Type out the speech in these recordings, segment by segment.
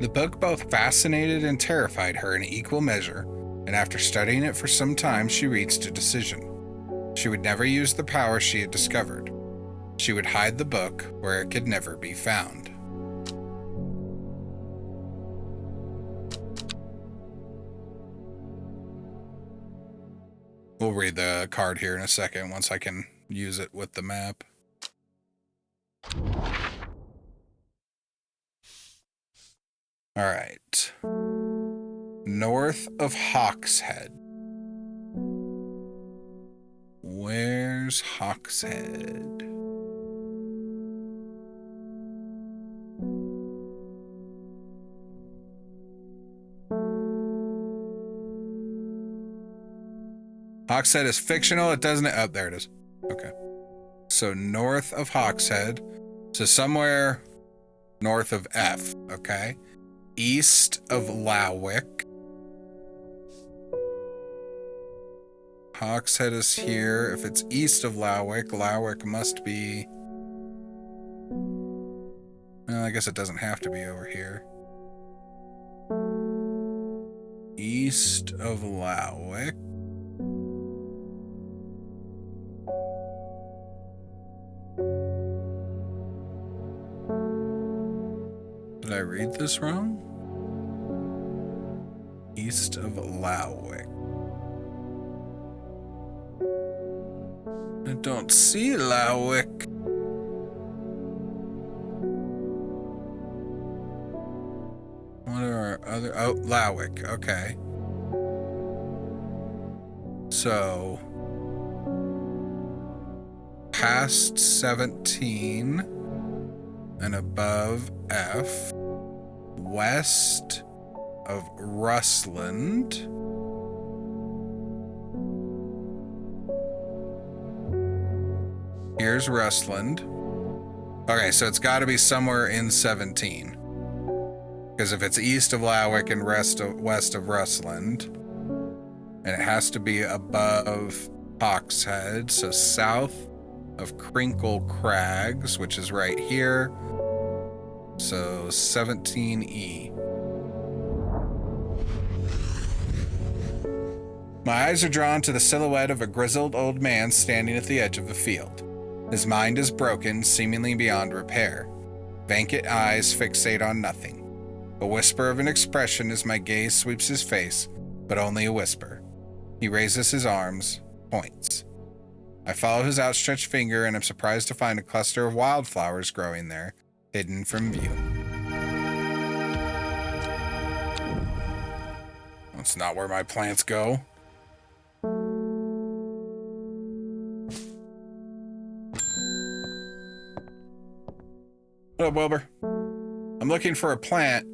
The book both fascinated and terrified her in equal measure, and after studying it for some time, she reached a decision. She would never use the power she had discovered. She would hide the book where it could never be found. We'll read the card here in a second once I can use it with the map. All right. North of Hawkshead. Where's Hawkshead? Hawkshead is fictional. It doesn't. Oh, there it is. Okay. So north of Hawkshead. So somewhere north of F. Okay. East of Lawick. Hawkshead is here. If it's east of Lawick, Lawick must be... Well, I guess it doesn't have to be over here. East of Lawick. Did I read this wrong? East of Lawick. I don't see Lawick. What are our other... Oh, Lawick. Okay. So... past 17 and above F, west of Rustland, here's Rustland. Okay, so it's got to be somewhere in 17, because if it's east of Lawick and west of Rustland, and it has to be above Hawkshead, so south of Crinkle Crags, which is right here. So 17E. My eyes are drawn to the silhouette of a grizzled old man standing at the edge of the field. His mind is broken, seemingly beyond repair. Vacant eyes fixate on nothing. A whisper of an expression as my gaze sweeps his face, but only a whisper. He raises his arms, points. I follow his outstretched finger and am surprised to find a cluster of wildflowers growing there, hidden from view. That's not where my plants go. What up, Wilbur? I'm looking for a plant.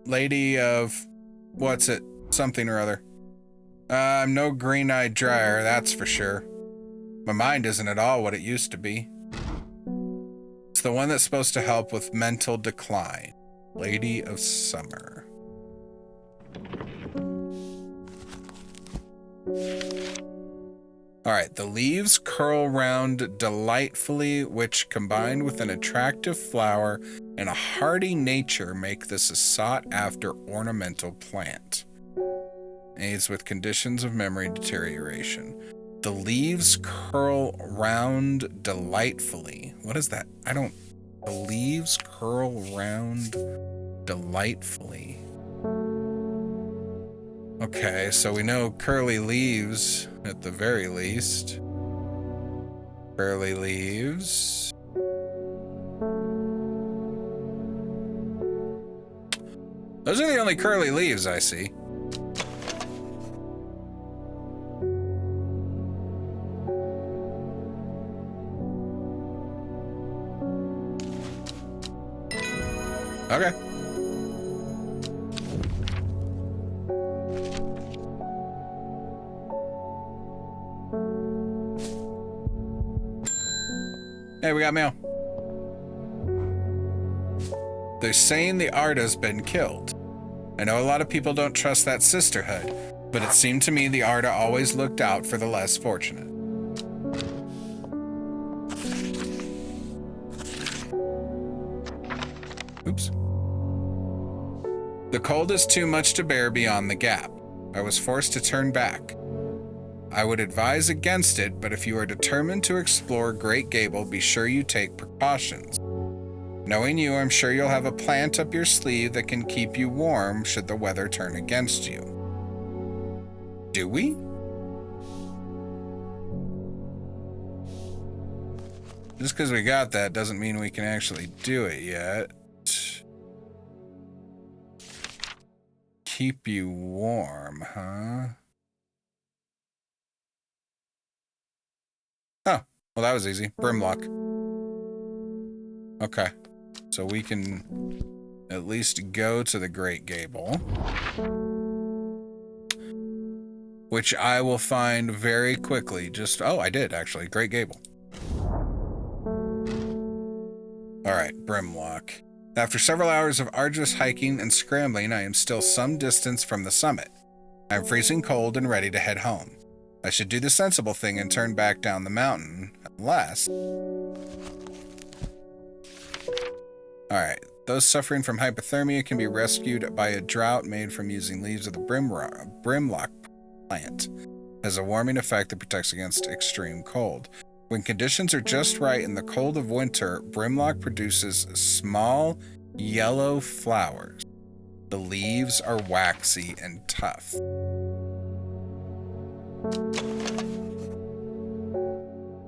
Lady of... what's it? Something or other. I'm no green-eyed dryer, that's for sure. My mind isn't at all what it used to be. It's the one that's supposed to help with mental decline. Lady of Summer. Alright, the leaves curl round delightfully, which combined with an attractive flower and a hardy nature make this a sought-after ornamental plant. Aids with conditions of memory deterioration. The leaves curl round delightfully. What is that? The leaves curl round delightfully. Okay, so we know curly leaves at the very least. Curly leaves. Those are the only curly leaves I see. Okay. Hey, we got mail. They're saying the Arda's been killed. I know a lot of people don't trust that sisterhood, but it seemed to me the Arda always looked out for the less fortunate. Oops. The cold is too much to bear beyond the gap. I was forced to turn back. I would advise against it, but if you are determined to explore Great Gable, be sure you take precautions. Knowing you, I'm sure you'll have a plant up your sleeve that can keep you warm should the weather turn against you. Do we? Just because we got that doesn't mean we can actually do it yet. Keep you warm, huh? Oh, well that was easy. Brimlock. Okay. So we can at least go to the Great Gable, which I will find very quickly. Oh, I did actually. Great Gable. All right, Brimlock. After several hours of arduous hiking and scrambling, I am still some distance from the summit. I am freezing cold and ready to head home. I should do the sensible thing and turn back down the mountain, unless... Alright, those suffering from hypothermia can be rescued by a draught made from using leaves of the brimlock plant. It has a warming effect that protects against extreme cold. When conditions are just right in the cold of winter, brimlock produces small, yellow flowers. The leaves are waxy and tough. I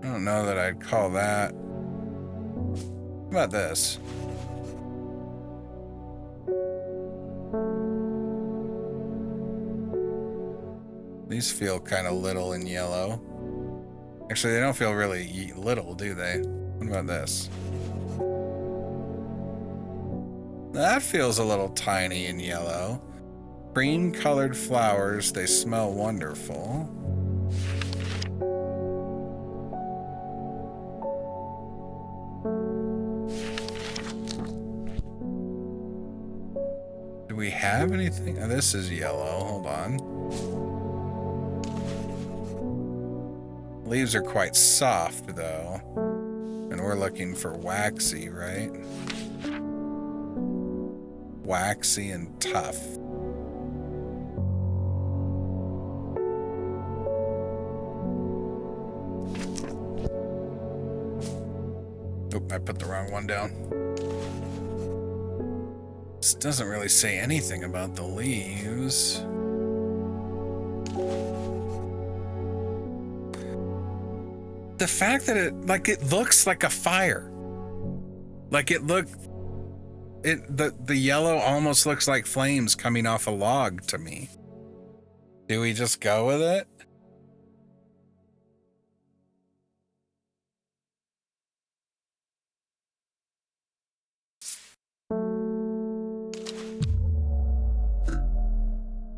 don't know that I'd call that. How about this? These feel kind of little and yellow. Actually, they don't feel really little, do they? What about this? That feels a little tiny and yellow. Cream-colored flowers, they smell wonderful. Do we have anything? Oh, this is yellow. Hold on. Leaves are quite soft, though. And we're looking for waxy, right? Waxy and tough. Oop, I put the wrong one down. This doesn't really say anything about the leaves. The fact that it looks like a fire. The yellow almost looks like flames coming off a log to me. Do we just go with it?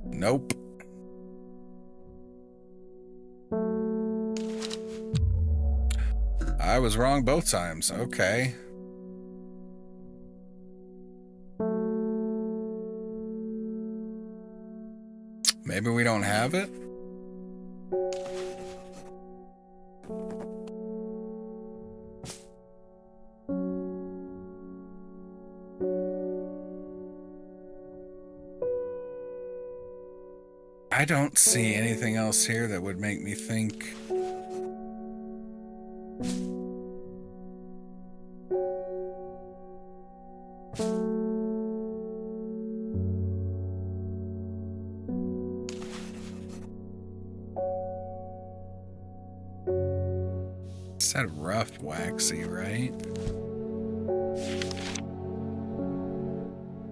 Nope. I was wrong both times. Okay. Maybe we don't have it? I don't see anything else here that would make me think. Said rough waxy, right?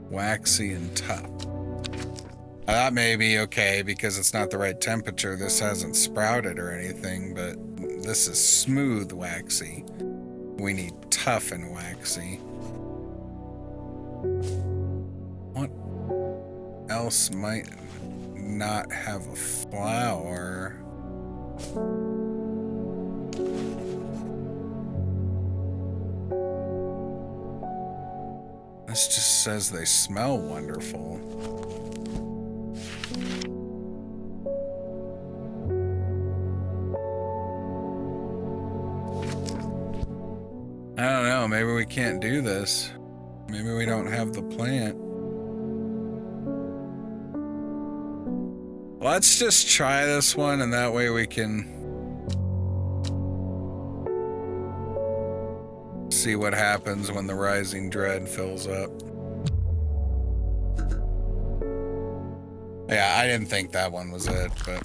Waxy and tough. That may be okay because it's not the right temperature. This hasn't sprouted or anything, but this is smooth waxy. We need tough and waxy. What else might not have a flower? This just says they smell wonderful. I don't know, maybe we can't do this. Maybe we don't have the plant. Let's just try this one, and that way we can see what happens when the Rising Dread fills up. Yeah, I didn't think that one was it, but...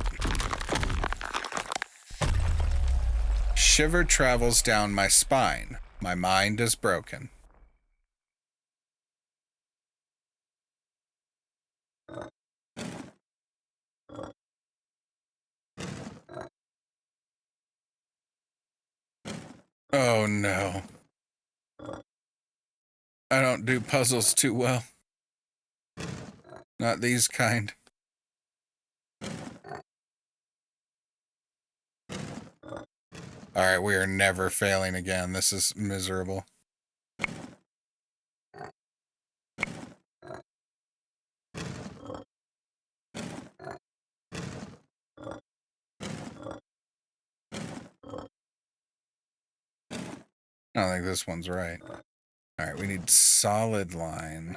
Shiver travels down my spine. My mind is broken. Oh no. I don't do puzzles too well. Not these kind. Alright, we are never failing again. This is miserable. I don't think this one's right. Alright, we need solid line.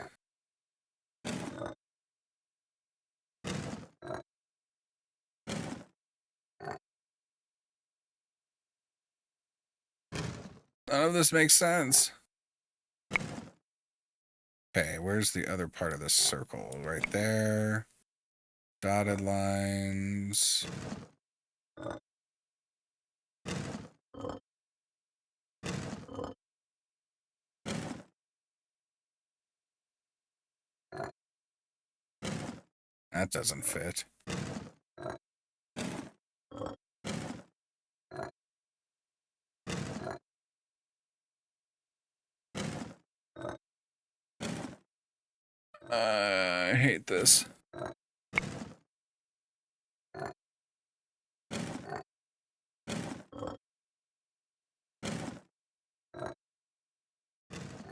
None of this makes sense. Okay, where's the other part of this circle? Right there. Dotted lines. That doesn't fit. I hate this.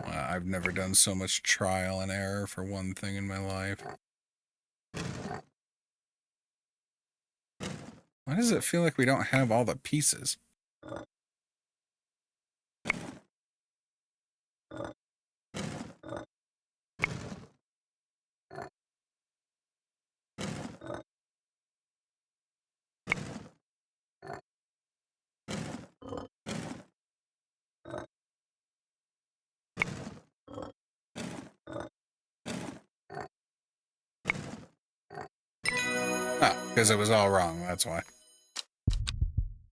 I've never done so much trial and error for one thing in my life. Why does it feel like we don't have all the pieces? Oh, because it was all wrong, that's why.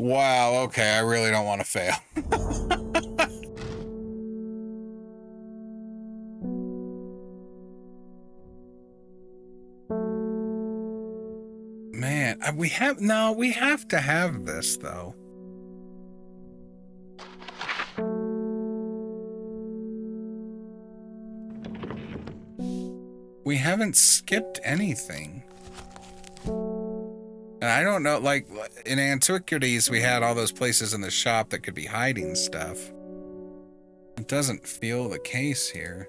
Wow, okay, I really don't want to fail. Man, we have to have this, though. We haven't skipped anything. And I don't know, like, in Antiquities, we had all those places in the shop that could be hiding stuff. It doesn't feel the case here.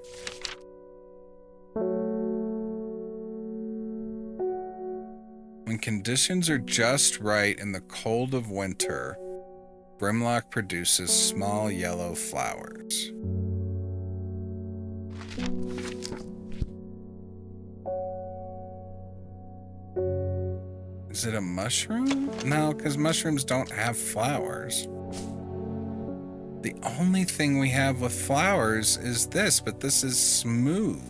When conditions are just right in the cold of winter, Brimlock produces small yellow flowers. Is it a mushroom? No, because mushrooms don't have flowers. The only thing we have with flowers is this, but this is smooth.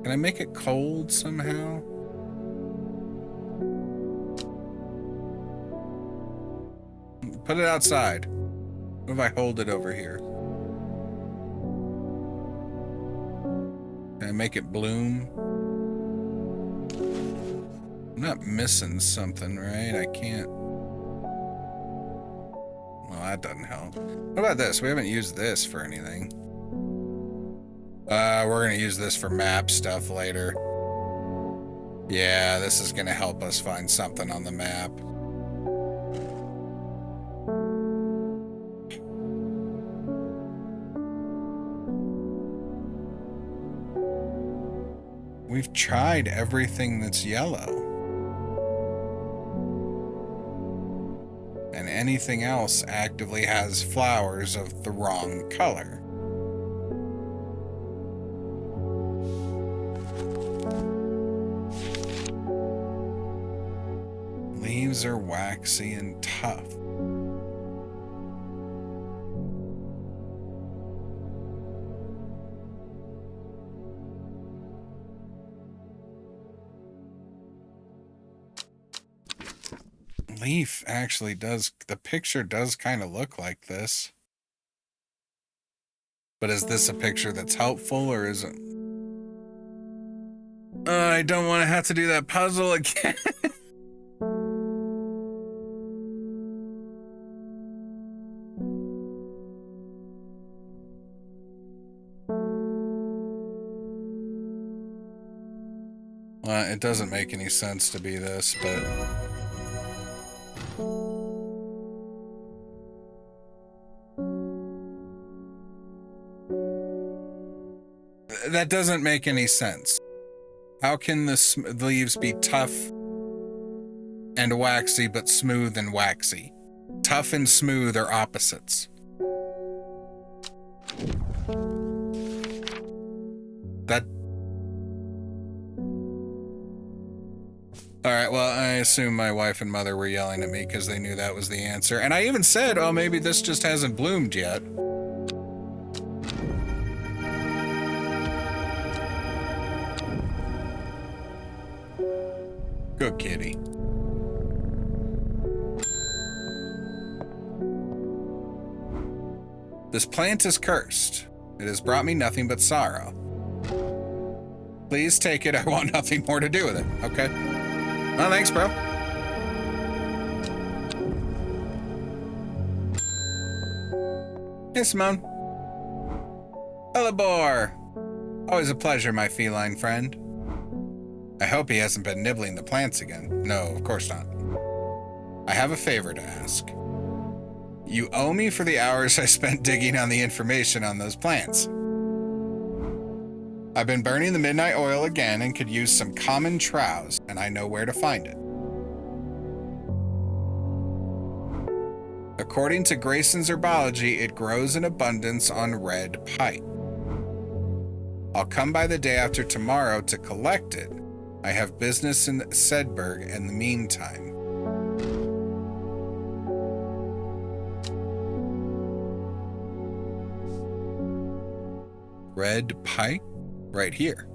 Can I make it cold somehow? Put it outside. What if I hold it over here? Can I make it bloom? I'm not missing something, right? I can't. Well, that doesn't help. What about this? We haven't used this for anything. We're gonna use this for map stuff later. Yeah, this is gonna help us find something on the map. We've tried everything that's yellow. And anything else actively has flowers of the wrong color. leaves are waxy and tough. Leaf actually does, the picture does kind of look like this. But is this a picture that's helpful or is it? I don't want to have to do that puzzle again. Well, it doesn't make any sense to be this, but... that doesn't make any sense. How can the leaves be tough and waxy, but smooth and waxy? Tough and smooth are opposites. That... Alright, well, I assume my wife and mother were yelling at me because they knew that was the answer. And I even said, oh, maybe this just hasn't bloomed yet. Good kitty. This plant is cursed. It has brought me nothing but sorrow. Please take it. I want nothing more to do with it. Okay. Well, thanks, bro. Hey, Simone. Hello, boar. Always a pleasure, my feline friend. I hope he hasn't been nibbling the plants again. No, of course not. I have a favor to ask. You owe me for the hours I spent digging on the information on those plants. I've been burning the midnight oil again and could use some common trouse, and I know where to find it. According to Grayson's herbology, it grows in abundance on red pipe. I'll come by the day after tomorrow to collect it. I have business in Sedberg in the meantime. Red pipe? Right here.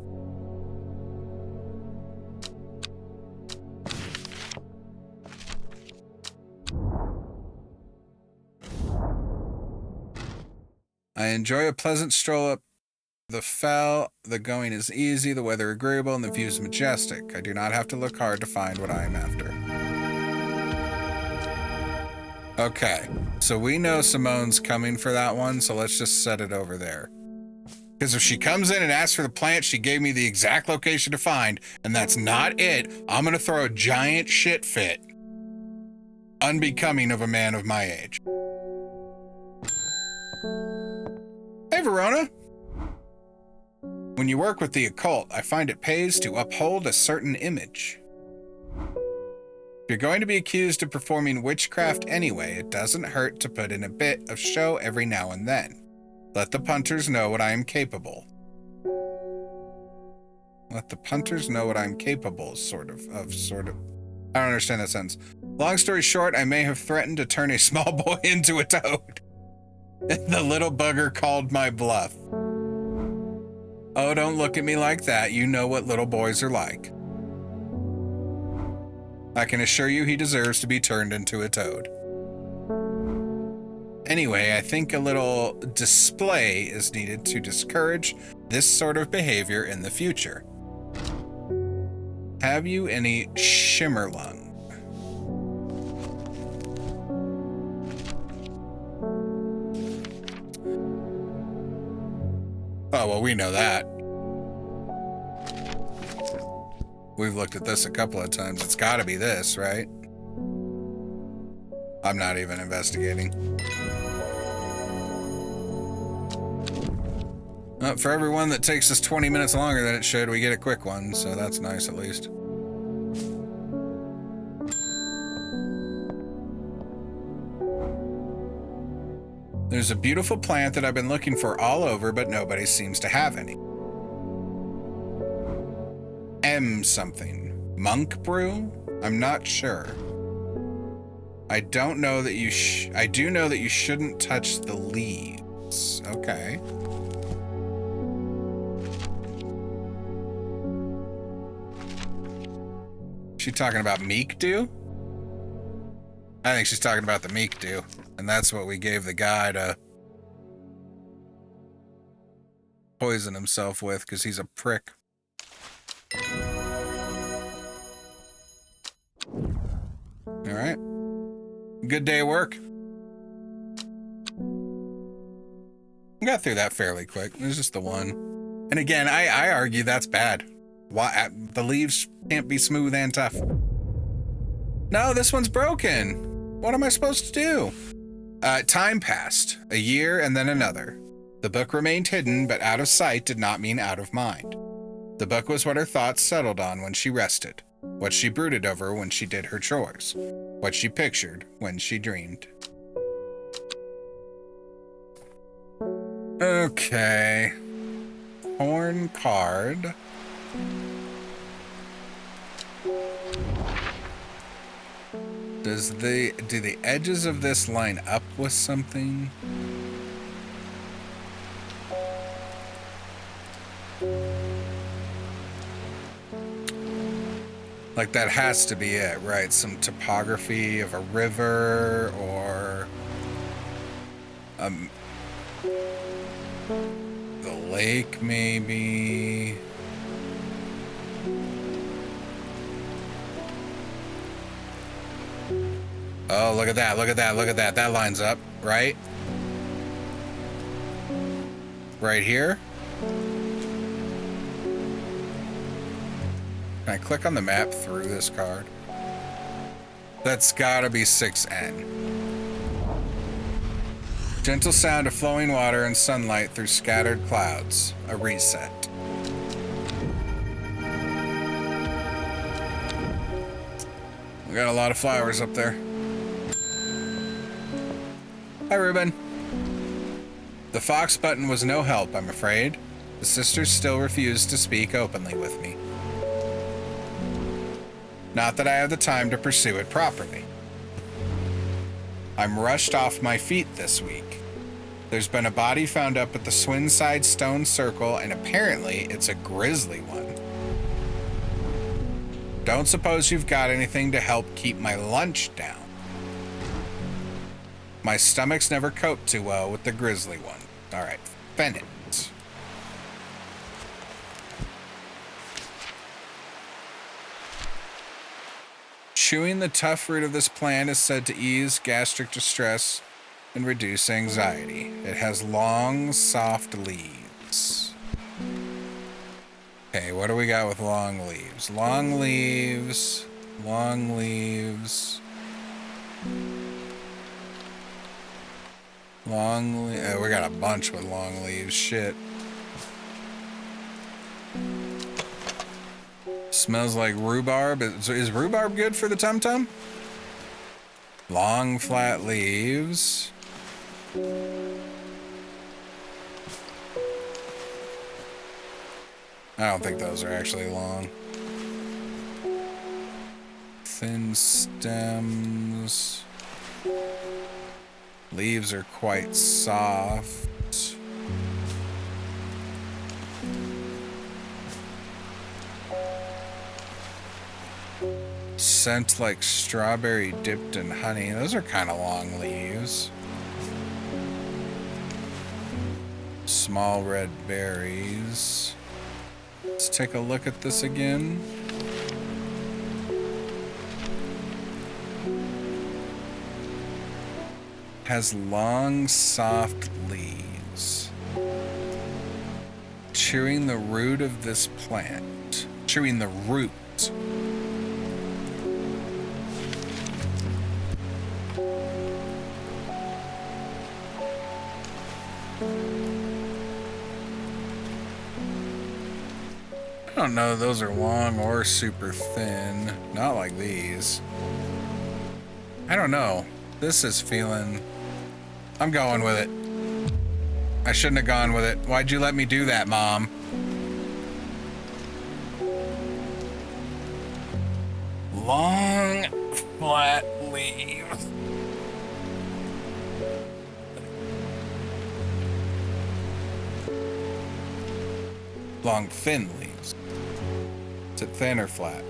I enjoy a pleasant stroll up the fell. The going is easy, the weather agreeable, and the views majestic. I do not have to look hard to find what I am after. Okay, so we know Simone's coming for that one, so let's just set it over there. Because if she comes in and asks for the plant she gave me the exact location to find, and that's not it, I'm going to throw a giant shit fit. Unbecoming of a man of my age. Hey, Verona. When you work with the occult, I find it pays to uphold a certain image. If you're going to be accused of performing witchcraft anyway, it doesn't hurt to put in a bit of show every now and then. Let the punters know what I am capable. Let the punters know what I'm capable, sort of. I don't understand that sentence. Long story short, I may have threatened to turn a small boy into a toad. The little bugger called my bluff. Oh, don't look at me like that. You know what little boys are like. I can assure you he deserves to be turned into a toad. Anyway, I think a little display is needed to discourage this sort of behavior in the future. Have you any shimmerlung? Oh, well, we know that. We've looked at this a couple of times. It's got to be this, right? I'm not even investigating. For everyone that takes us 20 minutes longer than it should, we get a quick one, so that's nice at least. There's a beautiful plant that I've been looking for all over, but nobody seems to have any. M something. Monk brew? I'm not sure. I don't know that you I do know that you shouldn't touch the leaves. Okay. She talking about meek dew? I think she's talking about the meek dew, and that's what we gave the guy to poison himself with because he's a prick. All right. Good day of work. We got through that fairly quick. There's just the one. And again, I argue that's bad. Why the leaves can't be smooth and tough. No, this one's broken. What am I supposed to do? Time passed. A year and then another. The book remained hidden, but out of sight did not mean out of mind. The book was what her thoughts settled on when she rested, what she brooded over when she did her chores, what she pictured when she dreamed. Okay. Horn card. Do the edges of this line up with something? Like that has to be it, right? Some topography of a river or the lake maybe. Oh, look at that, look at that, look at that. That lines up, right? Right here. Can I click on the map through this card? That's gotta be 6N. Gentle sound of flowing water and sunlight through scattered clouds. A reset. We got a lot of flowers up there. Hi, Ruben. The Fox button was no help, I'm afraid. The sisters still refused to speak openly with me. Not that I have the time to pursue it properly. I'm rushed off my feet this week. There's been a body found up at the Swinside Stone Circle, and apparently it's a grisly one. Don't suppose you've got anything to help keep my lunch down. My stomach's never coped too well with the grisly one. All right, Fennett. Chewing the tough root of this plant is said to ease gastric distress and reduce anxiety. It has long, soft leaves. Okay, what do we got with long leaves? Long leaves, long leaves. We got a bunch with long leaves. Shit. Smells like rhubarb. Is rhubarb good for the tum-tum? Long, flat leaves. I don't think those are actually long. Thin stems. Leaves are quite soft. Scent like strawberry dipped in honey. Those are kind of long leaves. Small red berries. Let's take a look at this again. Has long, soft leaves. Chewing the root of this plant. Chewing the root. I don't know, those are long or super thin. Not like these. I don't know. This is feeling... I'm going with it. I shouldn't have gone with it. Why'd you let me do that, Mom? Long, flat leaves. Long, thin leaves. Is it thin or flat?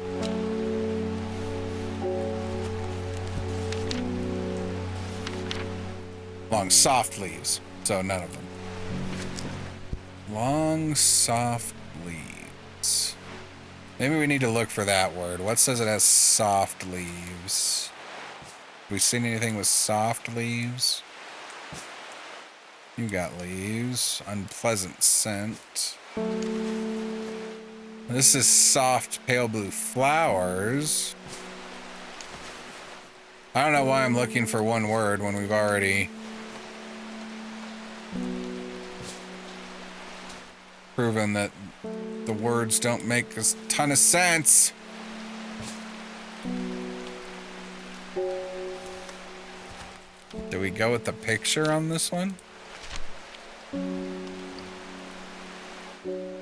Long, soft leaves. So none of them. Long, soft leaves. Maybe we need to look for that word. What says it has soft leaves? Have we seen anything with soft leaves? You got leaves. Unpleasant scent. This is soft pale blue flowers. I don't know why I'm looking for one word when we've already proven that the words don't make a ton of sense. Do we go with the picture on this one?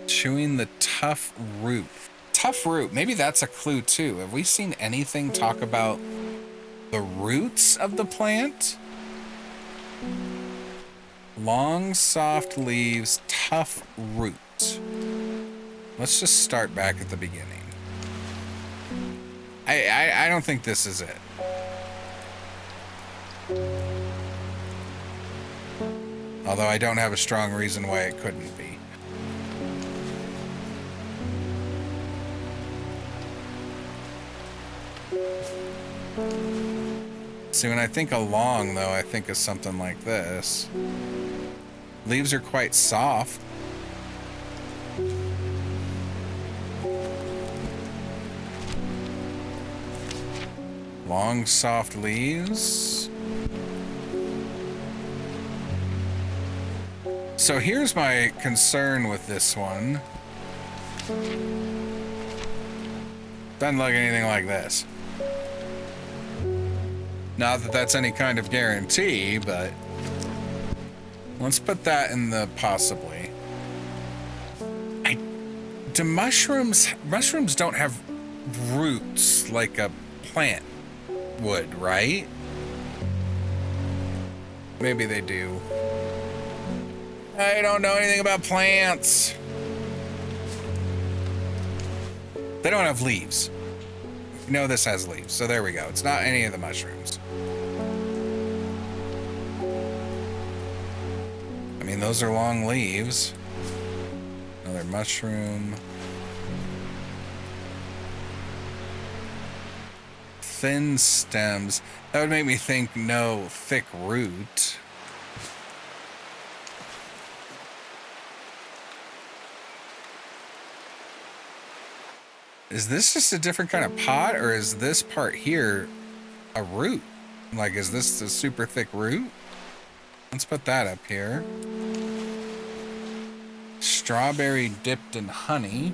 Chewing the tough root. Tough root. Maybe that's a clue too. Have we seen anything talk about the roots of the plant? Long, soft leaves, tough root. Let's just start back at the beginning. I don't think this is it. Although I don't have a strong reason why it couldn't be. See, when I think of long, though, I think of something like this. Leaves are quite soft. Long, soft leaves. So here's my concern with this one. Doesn't look anything like this. Not that that's any kind of guarantee, but let's put that in the possibly. Do mushrooms don't have roots like a plant would, right? Maybe they do. I don't know anything about plants. They don't have leaves. You know this has leaves, so there we go. It's not any of the mushrooms. I mean, those are long leaves. Another mushroom. Thin stems. That would make me think no thick root. Is this just a different kind of pot, or is this part here a root? Like, is this a super thick root? Let's put that up here. Strawberry dipped in honey.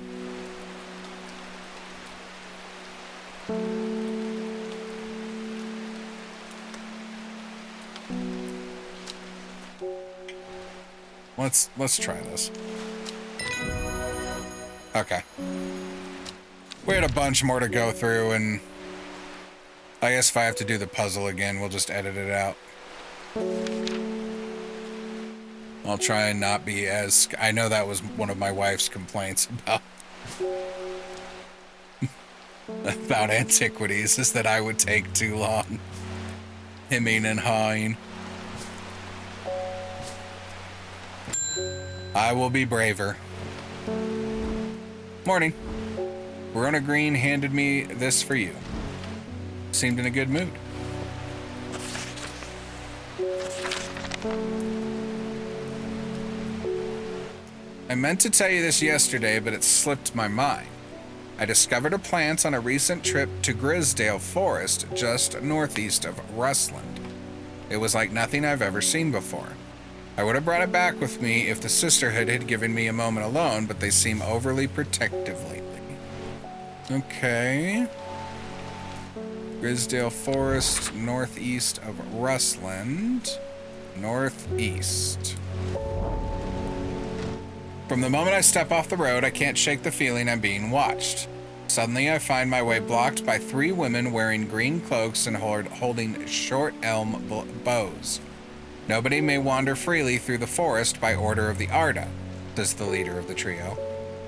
Let's try this. Okay. We had a bunch more to go through, and I guess if I have to do the puzzle again, we'll just edit it out. I'll try and not be as... I know that was one of my wife's complaints about antiquities, is that I would take too long hemming and hawing. I will be braver. Morning. Verona Green handed me this for you. Seemed in a good mood. I meant to tell you this yesterday, but it slipped my mind. I discovered a plant on a recent trip to Grisdale Forest, just northeast of Rustland. It was like nothing I've ever seen before. I would have brought it back with me if the sisterhood had given me a moment alone, but they seem overly protective lately. Okay. Grisdale Forest, northeast of Rustland. Northeast. From the moment I step off the road, I can't shake the feeling I'm being watched. Suddenly, I find my way blocked by 3 women wearing green cloaks and holding short elm bows. Nobody may wander freely through the forest by order of the Arda, says the leader of the trio.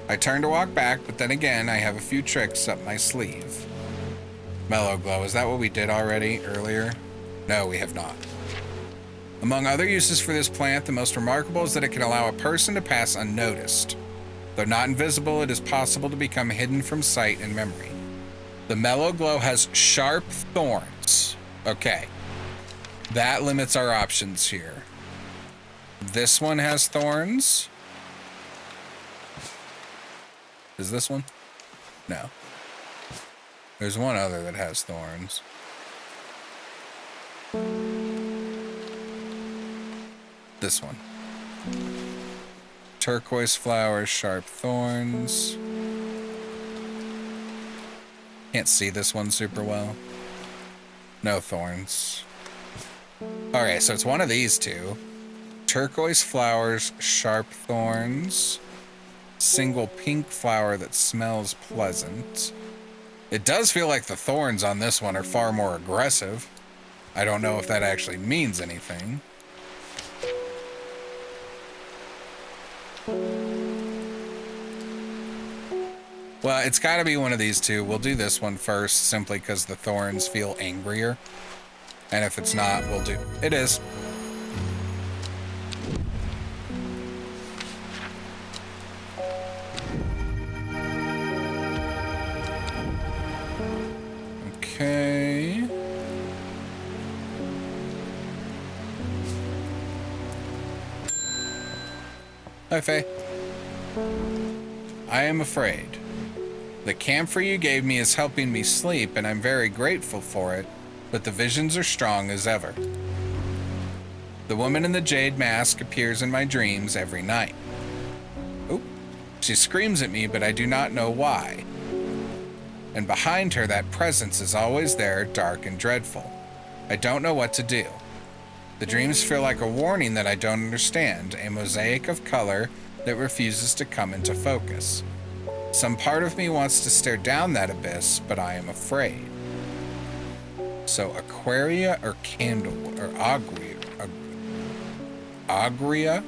I turn to walk back, but then again, I have a few tricks up my sleeve. Mellow glow, is that what we did already earlier? No, we have not. Among other uses for this plant, the most remarkable is that it can allow a person to pass unnoticed. Though not invisible, it is possible to become hidden from sight and memory. The mellow glow has sharp thorns. Okay. That limits our options here. This one has thorns. Is this one? No. There's one other that has thorns. This one. Turquoise flowers, sharp thorns. Can't see this one super well. No thorns. Okay, so it's one of these two. Turquoise flowers, sharp thorns. Single pink flower that smells pleasant. It does feel like the thorns on this one are far more aggressive. I don't know if that actually means anything. Well, it's got to be one of these two. We'll do this one first, simply because the thorns feel angrier. And if it's not, we'll do... It is. Okay. Hi, Faye. I am afraid. The camphor you gave me is helping me sleep, and I'm very grateful for it, but the visions are strong as ever. The woman in the jade mask appears in my dreams every night. Oop. She screams at me, but I do not know why. And behind her, that presence is always there, dark and dreadful. I don't know what to do. The dreams feel like a warning that I don't understand, a mosaic of color that refuses to come into focus. Some part of me wants to stare down that abyss, but I am afraid. So Aquaria or Candle or Agria?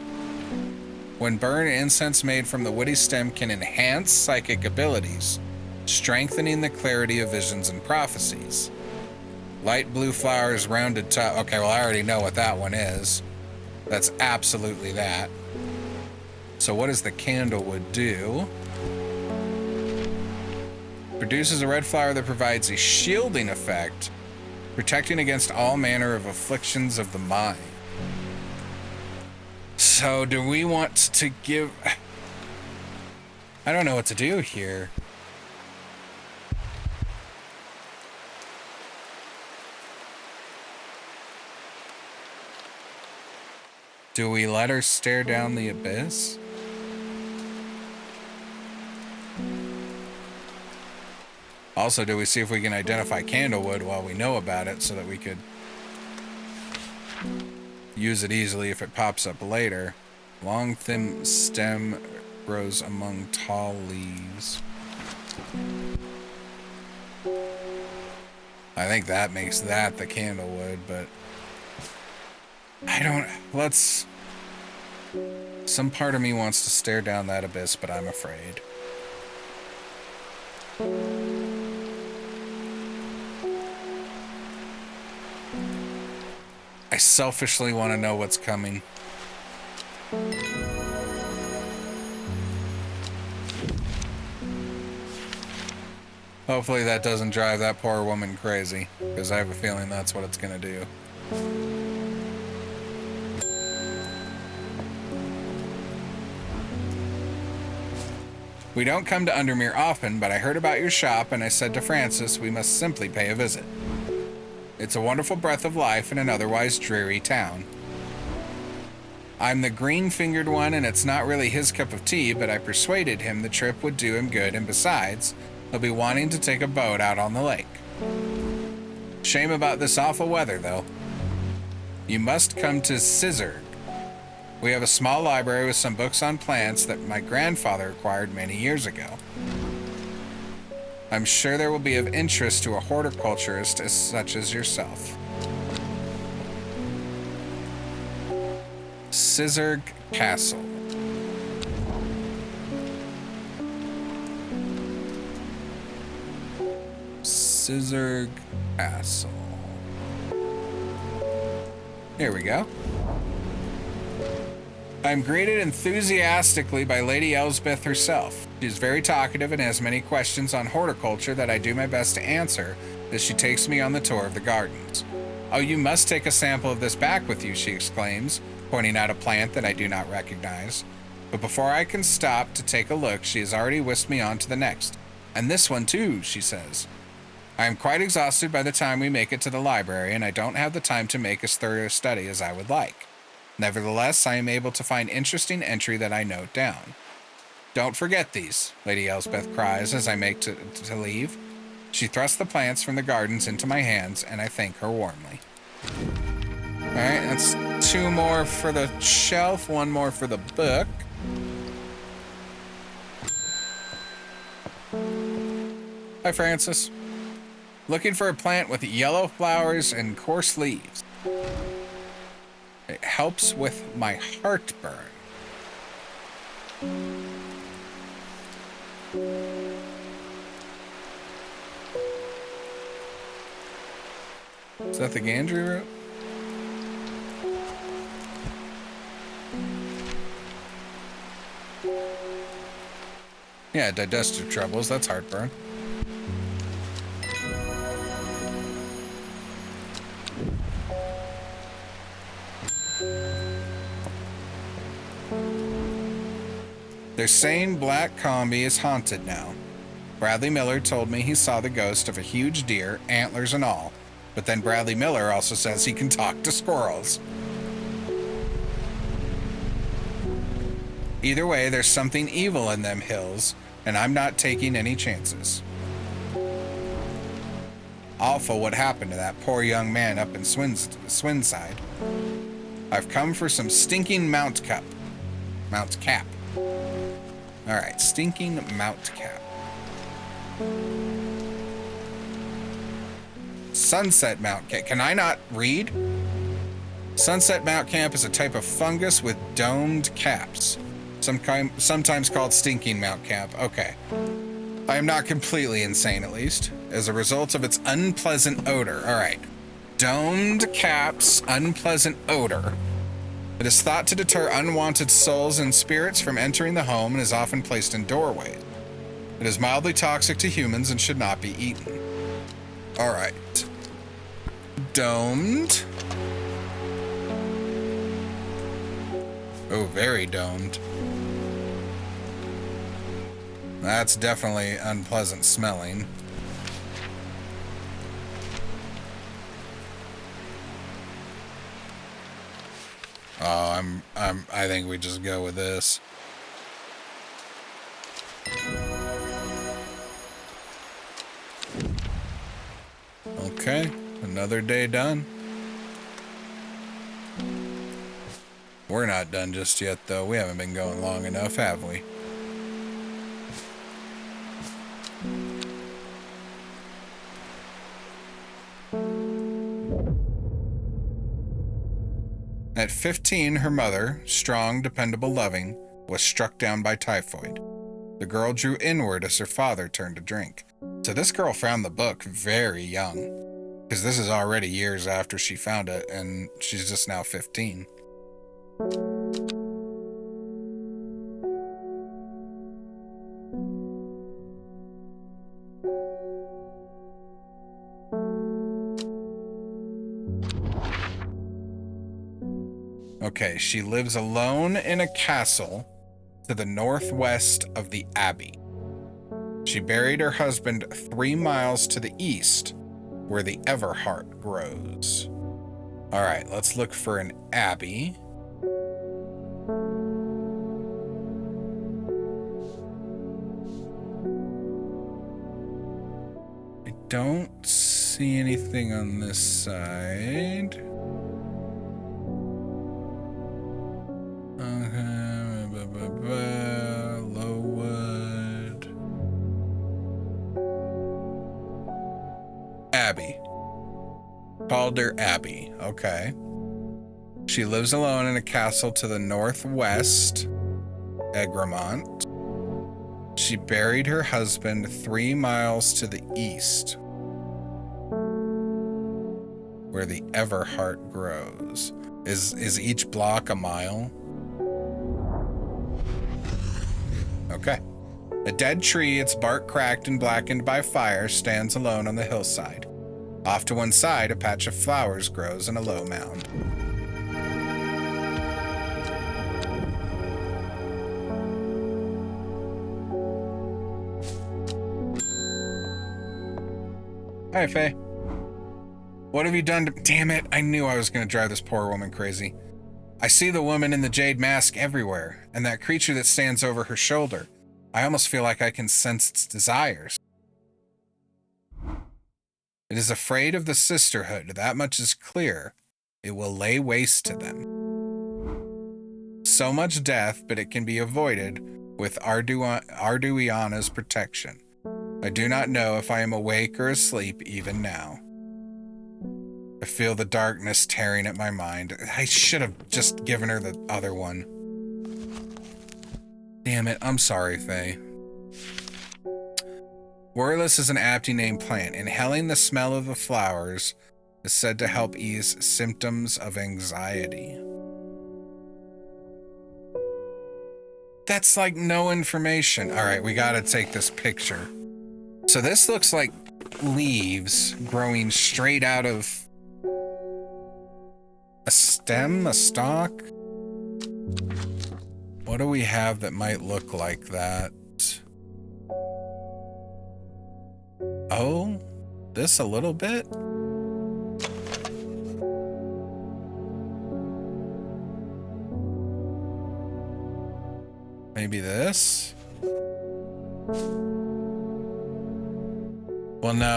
When burned, incense made from the woody stem can enhance psychic abilities, strengthening the clarity of visions and prophecies. Light blue flowers, rounded top. Okay, well, I already know what that one is. That's absolutely that. So what does the candlewood do? Produces a red flower that provides a shielding effect, protecting against all manner of afflictions of the mind. So do we want to give... I don't know what to do here. Do we let her stare down the abyss? Also, do we see if we can identify candlewood while we know about it so that we could use it easily if it pops up later? Long, thin stem grows among tall leaves. I think that makes that the candlewood, but I don't... Let's... Some part of me wants to stare down that abyss, but I'm afraid. I selfishly want to know what's coming. Hopefully that doesn't drive that poor woman crazy, because I have a feeling that's what it's going to do. We don't come to Undermere often, but I heard about your shop and I said to Francis we must simply pay a visit. It's a wonderful breath of life in an otherwise dreary town. I'm the green-fingered one, and it's not really his cup of tea, but I persuaded him the trip would do him good, and besides, he'll be wanting to take a boat out on the lake. Shame about this awful weather, though. You must come to Scissor. We have a small library with some books on plants that my grandfather acquired many years ago. I'm sure there will be of interest to a horticulturist such as yourself. Scissor Castle. Scissor Castle. Here we go. I'm greeted enthusiastically by Lady Elsbeth herself. She is very talkative and has many questions on horticulture that I do my best to answer as she takes me on the tour of the gardens. Oh, you must take a sample of this back with you, she exclaims, pointing out a plant that I do not recognize. But before I can stop to take a look, she has already whisked me on to the next. And this one too, she says. I am quite exhausted by the time we make it to the library, and I don't have the time to make as thorough a study as I would like. Nevertheless, I am able to find interesting entry that I note down. Don't forget these, Lady Elsbeth cries as I make to leave. She thrusts the plants from the gardens into my hands, and I thank her warmly. Alright, that's 2 more for the shelf, 1 more for the book. Hi, Francis. Looking for a plant with yellow flowers and coarse leaves. It helps with my heartburn. Is that the Gandry root? Yeah, digestive troubles, that's heartburn. They're saying Black Combi is haunted now. Bradley Miller told me he saw the ghost of a huge deer, antlers and all. But then Bradley Miller also says he can talk to squirrels. Either way, there's something evil in them hills, and I'm not taking any chances. Awful what happened to that poor young man up in Swinside. I've come for some stinking Mount Cap. Alright, stinking Mount Cap. Sunset Mount Cap. Can I not read? Sunset Mount Cap is a type of fungus with domed caps. Sometimes called stinking Mount Cap. Okay. I am not completely insane, at least. As a result of its unpleasant odor. Alright. Domed caps, unpleasant odor. It is thought to deter unwanted souls and spirits from entering the home and is often placed in doorways. It is mildly toxic to humans and should not be eaten. Alright. Domed. Oh, very domed. That's definitely unpleasant smelling. Oh, I think we just go with this. Okay, another day done. We're not done just yet, though. We haven't been going long enough, have we? At 15, her mother, strong, dependable, loving, was struck down by typhoid. The girl drew inward as her father turned to drink. So this girl found the book very young, because this is already years after she found it, and she's just now 15. Okay, she lives alone in a castle to the northwest of the abbey. She buried her husband 3 miles to the east, where the Everheart grows. All right, let's look for an abbey. I don't see anything on this side. Lowood. Abby. Called her Abby. Okay. She lives alone in a castle to the northwest, Egremont. She buried her husband 3 miles to the east, where the Everheart grows. Is each block a mile? Okay. A dead tree, its bark cracked and blackened by fire, stands alone on the hillside. Off to one side, a patch of flowers grows in a low mound. Hi, Faye. What have you done to... Damn it, I knew I was going to drive this poor woman crazy. I see the woman in the jade mask everywhere, and that creature that stands over her shoulder. I almost feel like I can sense its desires. It is afraid of the sisterhood, that much is clear. It will lay waste to them. So much death, but it can be avoided with Arduiana's protection. I do not know if I am awake or asleep even now. I feel the darkness tearing at my mind. I should have just given her the other one. Damn it, I'm sorry, Faye. Worless is an aptly named plant. Inhaling the smell of the flowers is said to help ease symptoms of anxiety. That's like no information. All right, we gotta take this picture. So this looks like leaves growing straight out of a stem, a stalk. What do we have that might look like that? Oh, this a little bit? Maybe this? Well, no.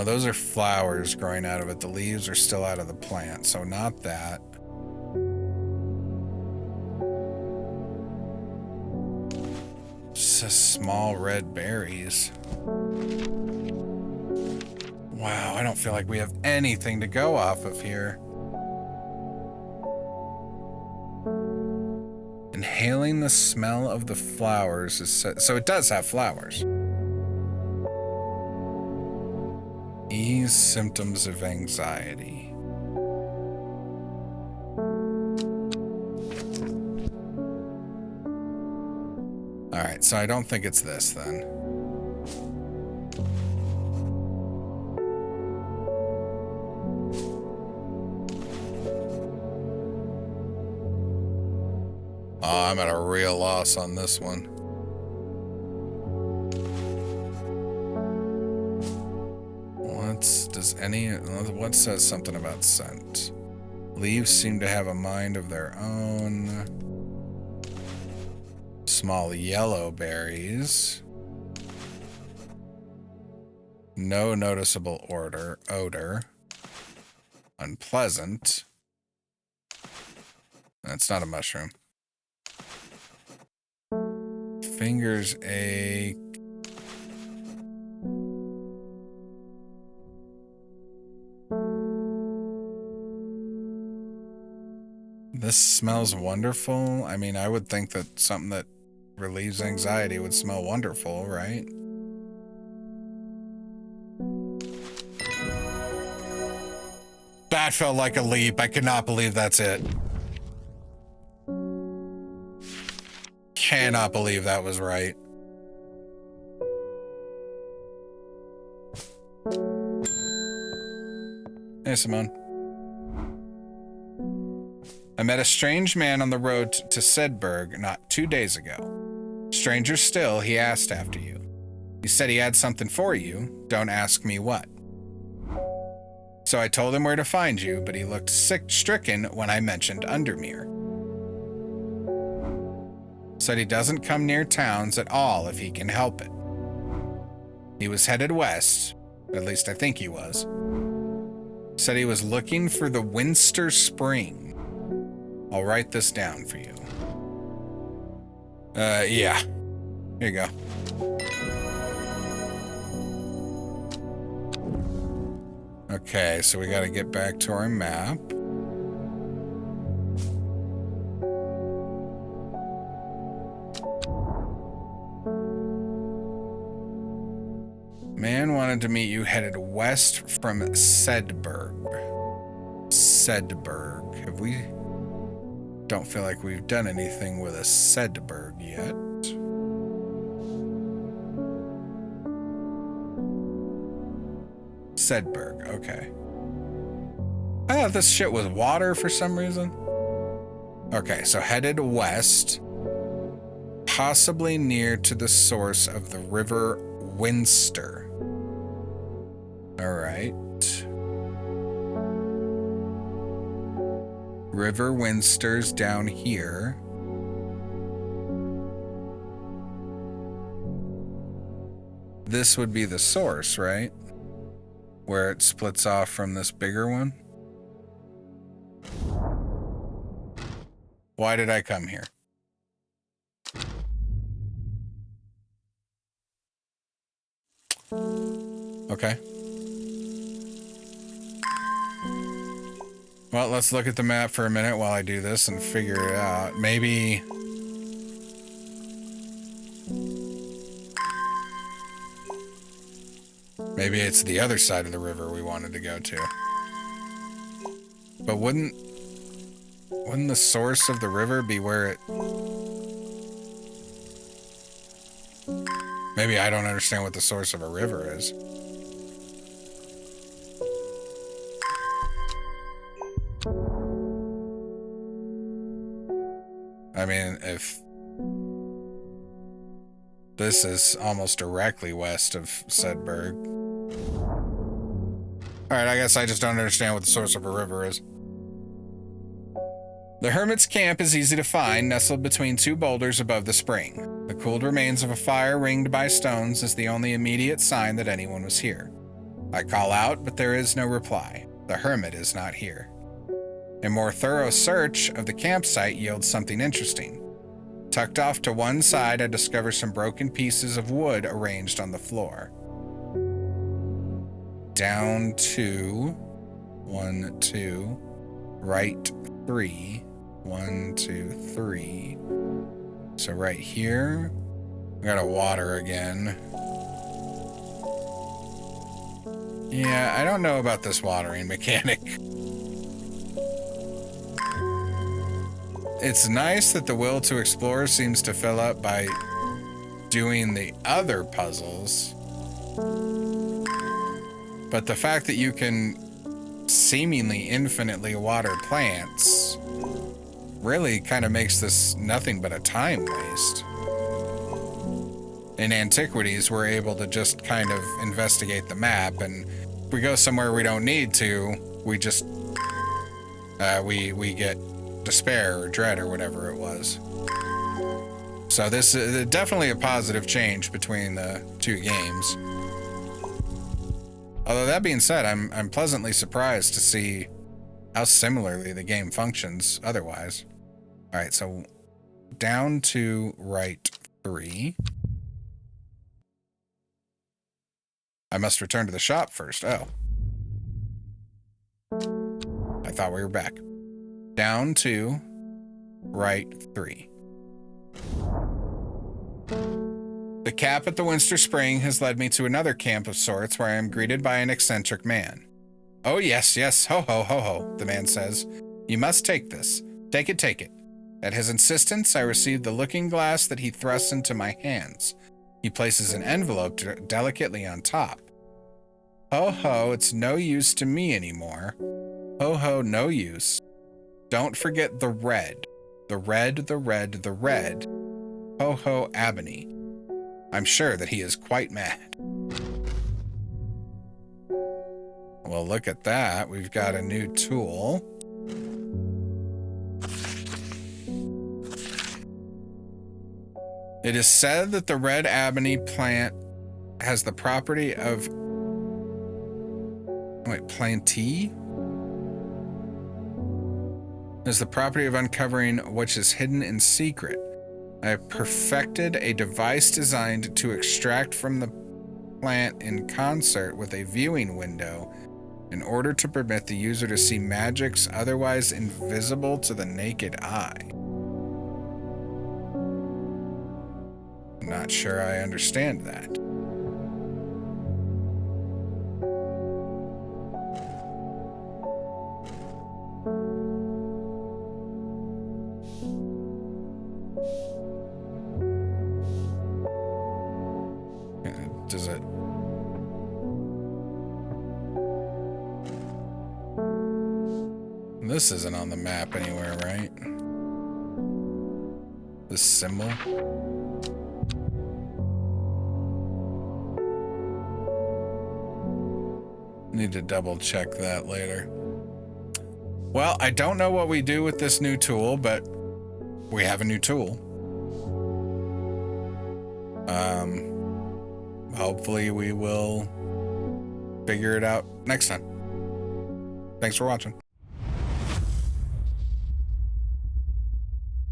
Those are flowers growing out of it. The leaves are still out of the plant, so not that. Just small red berries. Wow, I don't feel like we have anything to go off of here. Inhaling the smell of the flowers is so it does have flowers. Ease symptoms of anxiety. All right, so I don't think it's this then. Oh, I'm at a real loss on this one. What says something about scent? Leaves seem to have a mind of their own. Small yellow berries. No noticeable odor. Unpleasant. That's not a mushroom. Fingers ache. This smells wonderful. I mean, I would think that something that relieves anxiety would smell wonderful, right? That felt like a leap. I cannot believe that's it. Cannot believe that was right. Hey, Simone. I met a strange man on the road to Sedberg not 2 days ago. Stranger still, he asked after you. He said he had something for you. Don't ask me what. So I told him where to find you, but he looked stricken when I mentioned Undermere. Said he doesn't come near towns at all if he can help it. He was headed west, at least I think he was. Said he was looking for the Winster Spring. I'll write this down for you. Yeah. Here you go. Okay, so we got to get back to our map. Man wanted to meet you headed west from Sedberg. Sedberg. Have we... Don't feel like we've done anything with a Sedberg yet. Sedberg, okay. I thought this shit was water for some reason. Okay, so headed west, possibly near to the source of the River Winster. All right. River Winster's down here. This would be the source, right? Where it splits off from this bigger one. Why did I come here? Okay. Well, let's look at the map for a minute while I do this and figure it out. Maybe... Maybe it's the other side of the river we wanted to go to. But wouldn't the source of the river be where it... Maybe I don't understand what the source of a river is. I mean, if this is almost directly west of Sedberg. Alright, I guess I just don't understand what the source of a river is. The hermit's camp is easy to find, nestled between two boulders above the spring. The cooled remains of a fire ringed by stones is the only immediate sign that anyone was here. I call out, but there is no reply. The hermit is not here. A more thorough search of the campsite yields something interesting. Tucked off to one side, I discover some broken pieces of wood arranged on the floor. Down 2, 1, 2, right 3, 1, 2, 3. So right here, we gotta water again. Yeah, I don't know about this watering mechanic. It's nice that the will to explore seems to fill up by doing the other puzzles. But the fact that you can seemingly infinitely water plants really kind of makes this nothing but a time waste. In Antiquities, we're able to just kind of investigate the map, and if we go somewhere we don't need to, we just, we get despair or dread or whatever it was. So this is definitely a positive change between the two games. Although that being said, I'm pleasantly surprised to see how similarly the game functions otherwise. All right, so down to right 3. I must return to the shop first. Oh. I thought we were back. Down to right 3. The cap at the Winster Spring has led me to another camp of sorts where I am greeted by an eccentric man. Oh, yes, yes, ho, ho, ho, ho, the man says. You must take this. Take it, take it. At his insistence, I receive the looking glass that he thrusts into my hands. He places an envelope delicately on top. Ho, ho, it's no use to me anymore. Ho, ho, no use. Don't forget the red. The red, the red, the red. Ho, ho, Abney. I'm sure that he is quite mad. Well, look at that. We've got a new tool. It is said that the red ebony plant has the property of... Wait, plantee? Has the property of uncovering what is hidden in secret. I have perfected a device designed to extract from the plant in concert with a viewing window in order to permit the user to see magics otherwise invisible to the naked eye. I'm not sure I understand that. Does it? This isn't on the map anywhere, right? This symbol? Need to double check that later. Well, I don't know what we do with this new tool, but we have a new tool. Hopefully we will figure it out next time. Thanks for watching.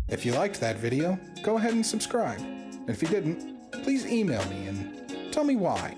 If you liked that video, go ahead and subscribe. And if you didn't, please email me and tell me why.